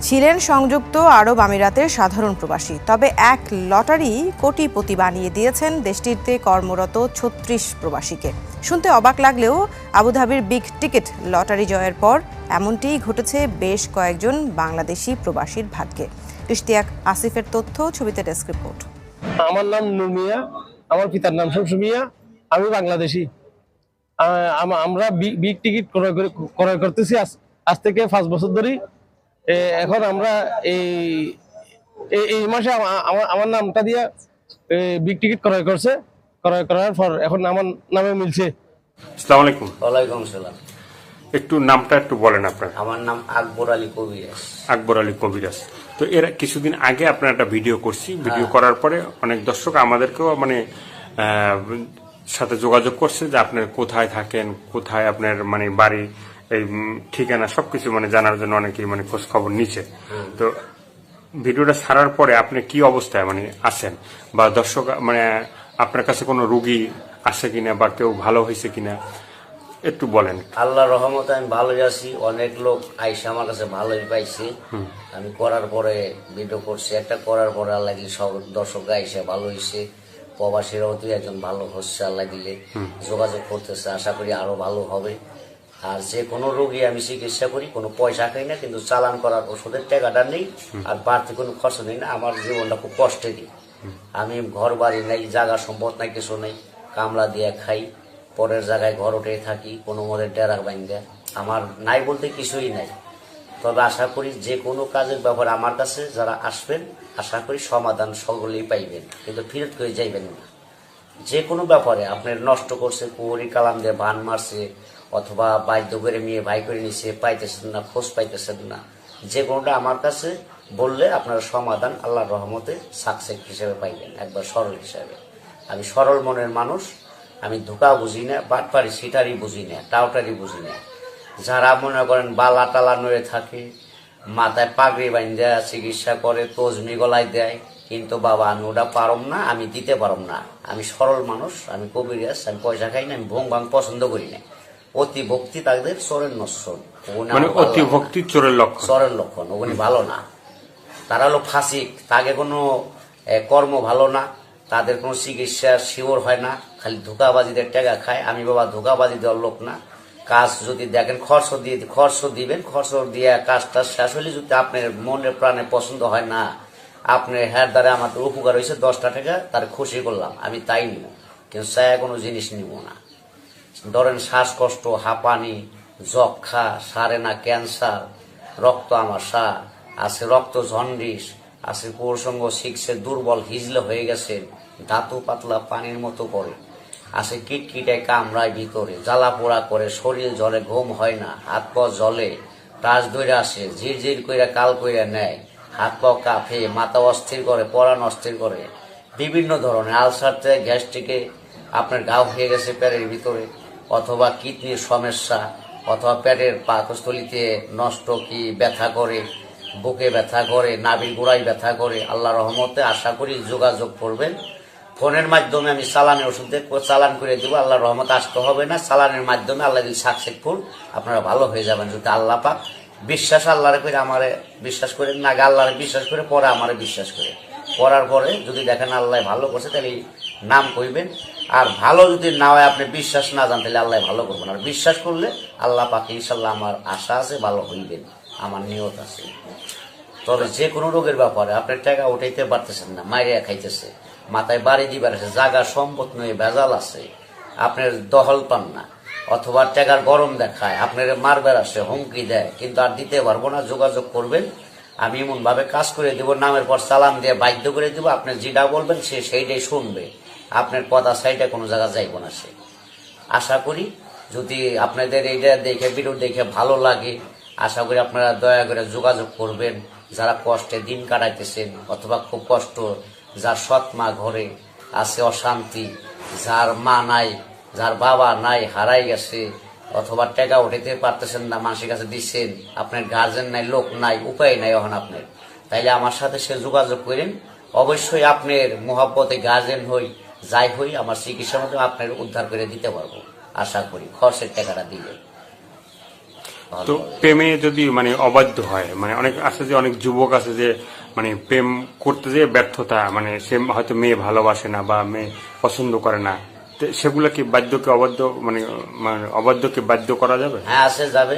ছিলেন সংযুক্ত আরব আমিরাতের সাধারণ প্রবাসী, তবে এক লটারি কোটিপতি বানিয়ে দিয়েছেন দেশটিতে কর্মরত ৩৬ প্রবাসীকে। শুনতে অবাক লাগলেও আবুধাবির বিগ টিকিট লটারি জয়ের পর এমনটিই ঘটেছে বেশ কয়েকজন বাংলাদেশি প্রবাসীর ভাগ্যে। ইশতিয়াক আসিফের তথ্য, ছবিতে ডেস্ক রিপোর্ট। আমার নাম নূর মিয়া, আমার পিতার নাম শামসু মিয়া, আমি বাংলাদেশি। আমরা বিগ টিকিট ক্রয় করতেছি আজ থেকে ৫ বছর ধরে। এখন আমরা এই মাসে আমার নামটা দিয়ে বিগ টিকিট ক্রয় করার পর এখন আমার নামে মিলছে। আসসালামু আলাইকুম। ওয়ালাইকুম সালাম। একটু নামটা একটু বলেন আপনার। আমার নাম আকবর আলী কবিরাজ। আকবর আলী কবিরাজ। তো এর কিছুদিন আগে আপনার একটা ভিডিও করছি, ভিডিও করার পরে অনেক দর্শক আমাদেরকেও মানে সাথে যোগাযোগ করছে যে আপনার কোথায় থাকেন, কোথায় আপনার মানে বাড়ি, এই ঠিকানা সবকিছু মানে জানার জন্য অনেকেই মানে খোঁজ খবর নিচ্ছে। তো ভিডিওটা ছাড়ার পরে আপনি কি অবস্থায় মানে আছেন, বা দর্শক মানে আপনার কাছে কোনো রোগী আসে কিনা বা কেউ ভালো হয়েছে কিনা একটু বলেন। আল্লাহর রহমতে আমি ভালোই আছি। অনেক লোক আইসে আমার কাছে ভালোই পাইছে। আমি করার পরে ভিডিও করছি, একটা করার পরে আল্লাহ দিলে সব দর্শক আইসে ভালো হয়েছে। প্রবাসীরাও তুই একজন ভালো হচ্ছে, আল্লাহ দিলে যোগাযোগ করতেছে, আশা করি আরো ভালো হবে। আর যে কোনো রোগী আমি চিকিৎসা করি, কোনো পয়সা খাই না, কিন্তু চালান করার ওষুধের টাকাটা নেই, আর বাড়তি কোনো খরচ নেই না। আমার জীবনটা খুব কষ্টে দিই। আমি ঘর বাড়ি নাই, জায়গা সম্পদ নাই, কিছু নেই, কামলা দিয়ে খাই, পরের জায়গায় ঘর উঠে থাকি, কোনো মদের ডেরা বাইন্দা। আমার নাই বলতে কিছুই নাই। তবে আশা করি যে কোনো কাজের ব্যাপারে আমার কাছে যারা আসবেন, আশা করি সমাধান সকলেই পাইবেন, কিন্তু ফিরত করে যাইবেন না। যে কোনো ব্যাপারে আপনার নষ্ট করছে, কুয়ারি কালাম দিয়ে বান মারছে, অথবা বাধ্য করে মেয়ে ভাই করে নিছে, পাইতেছেন না, খোঁজ পাইতেছেন না, যে কোনোটা আমার কাছে বললে আপনার সমাধান আল্লাহর রহমতে সাকসেস হিসেবে পাইবেন, একবার সরল হিসাবে। আমি সরল মনের মানুষ, আমি ধোকা বুঝি না, বাটপারি সিটারি বুঝি না, টাউটারি বুঝি না। যারা মনে করেন বালা টালা নড়ে থাকে, মাথায় পাগড়ি বান্ধা চিকিৎসা করে, তজমি গলায় দেয়, কিন্তু বাবা আমি ওটা পারম না, আমি দিতে পারম না। আমি সরল মানুষ, আমি কবিরাজ, আমি পয়সা খাই না, আমি ভোং ভাং পছন্দ করি না। অতি ভক্তি তাদের চোরের নশ্বর, মানে অতি ভক্তি চোরের লক্ষণ, চোরের লক্ষণ। ওগুলি ভালো না, তারা হলো ফাসিক, তাকে কোনো কর্ম ভালো না, তাদের কোনো চিকিৎসা শিওর হয় না, খালি ধোকাবাজিদের টাকা খায়। আমি বাবা ধোকাবাজি দেওয়ার লোক না। কাজ যদি দেখেন খরচ দিবেন, খরচ দিয়ে কাজটা শেষ হলে যদি আপনার মনে প্রাণে পছন্দ হয় না, আপনার হ্যার দ্বারা আমাদের উপকার হয়েছে 10টা টাকা, তার খুশি করলাম, আমি তাই নিব, কিন্তু চায় কোনো জিনিস নিব না। ধরেন শ্বাসকষ্ট, হাঁপানি, যক্ষা, সারে না ক্যান্সার, রক্ত আমাশা আছে, রক্ত জন্ডিস আছে, প্রসঙ্গ শিখছে, দুর্বল হিজলে হয়ে গেছে, ধাতু পাতলা পানির মতো করে আছে, কিটকিটায় কামড়ায় ভিতরে, জ্বালা পোড়া করে, শরীর জ্বলে, ঘুম হয় না, হাত পা জ্বলে, টাচ ধরে আসে, ঝিরঝির কইরা কাল কইরা নেয়, হাত পা কাঁপে, মাথা অস্থির করে, পরাণ অস্থির করে, বিভিন্ন ধরনের আলসার থেকে গ্যাস্ট্রিকে আপনার ঘাও হয়ে গেছে পেটের ভিতরে, অথবা কিডনির সমস্যা, অথবা পেটের পাকস্থলিতে নষ্ট কি ব্যথা করে, বুকে ব্যথা করে, নাভির গোড়ায় ব্যথা করে। আল্লাহ রহমতে আশা করি যোগাযোগ করবেন। ফোনের মাধ্যমে আমি চালানের ওষুধ চালান করে দেবো, আল্লাহ রহমতে আসতে হবে না। চালানের মাধ্যমে আল্লাহ দিল সাকসেসফুল, আপনারা ভালো হয়ে যাবেন যদি আল্লাহ পাক বিশ্বাস আল্লাহরে করে আমারে বিশ্বাস করেন না, আগে আল্লাহরে বিশ্বাস করে পরে আমারে বিশ্বাস করে, করার পরে যদি দেখেন আল্লাহ ভালো করছে তাহলে নাম কইবেন। আর ভালো যদি না হয়, আপনি বিশ্বাস না জান, তাহলে আল্লাহ ভালো করবেন। আর বিশ্বাস করলে আল্লাহ পাক ইনশাল্লাহ, আমার আশা আছে ভালো হইবেন, আমার নিয়ত আছে। তবে যে কোনো রোগের ব্যাপারে আপনার টাকা উঠাইতে পারতেছেন না, মাইরিয়া খাইতেছে, মাথায় বাড়ি দিবার আছে, জায়গা সম্পদ নয়, ভেজাল আছে, আপনার দহল পান না, অথবা টাকার গরম দেখায়, আপনার মারবার আসে, হুমকি দেয়, কিন্তু আর দিতে পারবো না, যোগাযোগ করবেন। আমি এমন ভাবে কাজ করে দেবো, নামের পর চালান দিয়ে বাধ্য করে দেবো, আপনি যেটা বলবেন সে সেইটাই শুনবে, আপনার কথা সাইডে কোনো জায়গা যাইব না সে। আশা করি যদি আপনাদের এইটা দেখে, ভিডিও দেখে ভালো লাগে, আশা করি আপনারা দয়া করে যোগাযোগ করবেন। যারা কষ্টে দিন কাটাইতেছেন, অথবা খুব কষ্ট, যার সৎ মা ঘরে আছে, অশান্তি, যার মা নাই, যার বাবা নাই, হারাই গেছে, অথবা টাকা উঠাইতে পারতেছেন না, মানুষের কাছে দিচ্ছেন, আপনার গার্জেন নাই, লোক নাই, উপায় নাই এখন আপনার, তাইলে আমার সাথে সে যোগাযোগ করেন। অবশ্যই আপনার মোহাব্বতে গার্জেন হই, যাই হই, আমার চিকিৎসার মাধ্যমে আপনার উদ্ধার করে দিতে পারবো, আশা করি খরচের টাকাটা দিলে। তো প্রেমে যদি মানে অবাধ্য হয়, মানে অনেক আছে যে অনেক যুবক আছে যে মানে প্রেম করতে যেয়ে ব্যর্থতা, মানে সে হয়তো মেয়ে ভালোবাসে না বা মেয়ে পছন্দ করে না, তো সেগুলো কি বাধ্যকে অবাধ্য মানে মানে অবাধ্যকে বাধ্য করা যাবে? হ্যাঁ, আসে যাবে।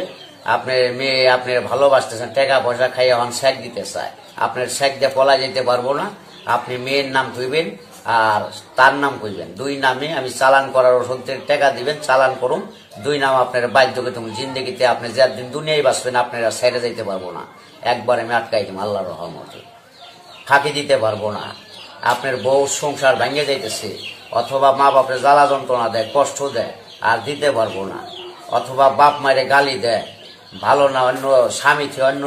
আপনার মেয়ে আপনি ভালোবাসতেছেন, টাকা পয়সা খাইয়ে এখন শেক দিতে চায়, আপনার শেক দিয়ে পলা যেতে পারবো না। আপনি মেয়ের নাম কইবেন আর তার নাম কইবেন, দুই নামে আমি চালান করার ওষুধের টাকা দিবেন, চালান করুন, দুই নাম আপনার বাধ্যকে তুমি জিন্দগিতে আপনি যে দিন দুনিয়ায় বাঁচবেন আপনারা ছেড়ে যাইতে পারবো না। একবার আমি আটকাই দিম আল্লাহর রহমতে, ফাঁকি দিতে পারবো না। আপনার বউ সংসার ভেঙে যাইতেছে, অথবা মা বাপের জ্বালা যন্ত্রণা দেয়, কষ্ট দেয়, আর দিতে পারবো না। অথবা বাপ মায়ের গালি দেয়, ভালো না, অন্য স্বামী থেকে অন্য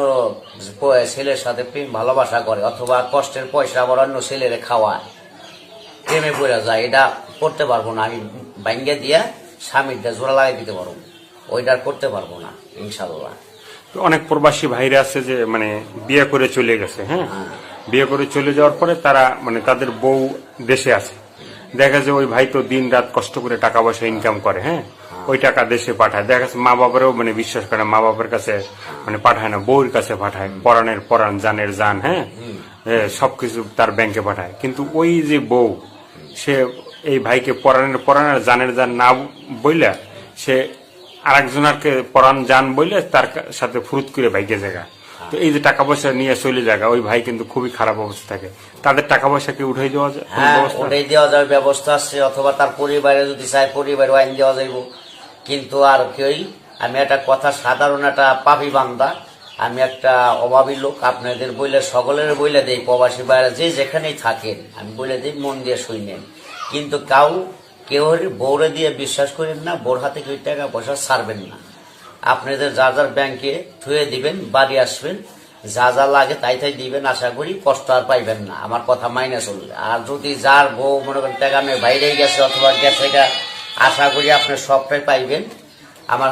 ছেলের সাথে প্রেম ভালোবাসা করে, অথবা কষ্টের পয়সা আবার অন্য ছেলেরে খাওয়ায়, প্রেমে পড়ে যায়, এটা করতে পারবো না। আমি ভাঙ্গে দিয়া স্বামীরটা জোড়া লাগাই দিতে পারবো, ওইটা করতে পারবো না ইনশাল্লাহ। তো অনেক প্রবাসী ভাইরা আছে যে মানে বিয়ে করে চলে গেছে, হ্যাঁ, বিয়ে করে চলে যাওয়ার পরে তারা মানে তাদের বউ দেশে আছে, দেখা যায় ওই ভাই তো দিন রাত কষ্ট করে টাকা পয়সা ইনকাম করে, হ্যাঁ, ওই টাকা দেশে পাঠায়, দেখা যাচ্ছে মা বাবারও মানে বিশ্বাস করে, মা বাবার কাছে মানে পাঠায় না, বউর কাছে পাঠায়, পরাণের পরাণ, জানের জান, হ্যাঁ, সবকিছু তার ব্যাংকে পাঠায়। কিন্তু ওই যে বউ, সে এই ভাইকে পরাণের পরাণ আর জানের জান না বইলা সে আরেকজনকে পরাণ জান বইলে তার সাথে ফুরুত করে ভাইকে জায়গা। তো এই যে টাকা পয়সা নিয়ে চলে জায়গা, ওই ভাই কিন্তু খুবই খারাপ অবস্থা থাকে, তাদের টাকা পয়সা কি উঠাই দেওয়া যায়? হ্যাঁ, ওটাই দেওয়া যাবে, ব্যবস্থা আছে। অথবা তার পরিবারে যদি চায় পরিবারে আইন দেওয়া যাইব। কিন্তু আর কেউই, আমি একটা কথা, সাধারণ একটা পাপি বান্দা, আমি একটা অভাবী লোক, আপনাদের বইলে সকলের বইলে দেই, প্রবাসী বাইরে যে যেখানেই থাকেন আমি বলে দিই, মন দিয়ে শুনেন। কিন্তু কেউ বউরে দিয়ে বিশ্বাস করেন না, বোর হাতে কেউ টাকা পয়সা ছাড়বেন না। আপনাদের যার যার ব্যাংকে থুয়ে দিবেন, বাড়ি আসবেন, যা যা লাগে তাই তাই দিবেন, আশা করি কষ্ট আর পাইবেন না, আমার কথা মাইনে চলবে। আর যদি যার বউ মনে করেন টাকা নিয়ে বাইরে গেছে অথবা গেছে, আশা করি আপনি সবটাই পাইবেন। আমার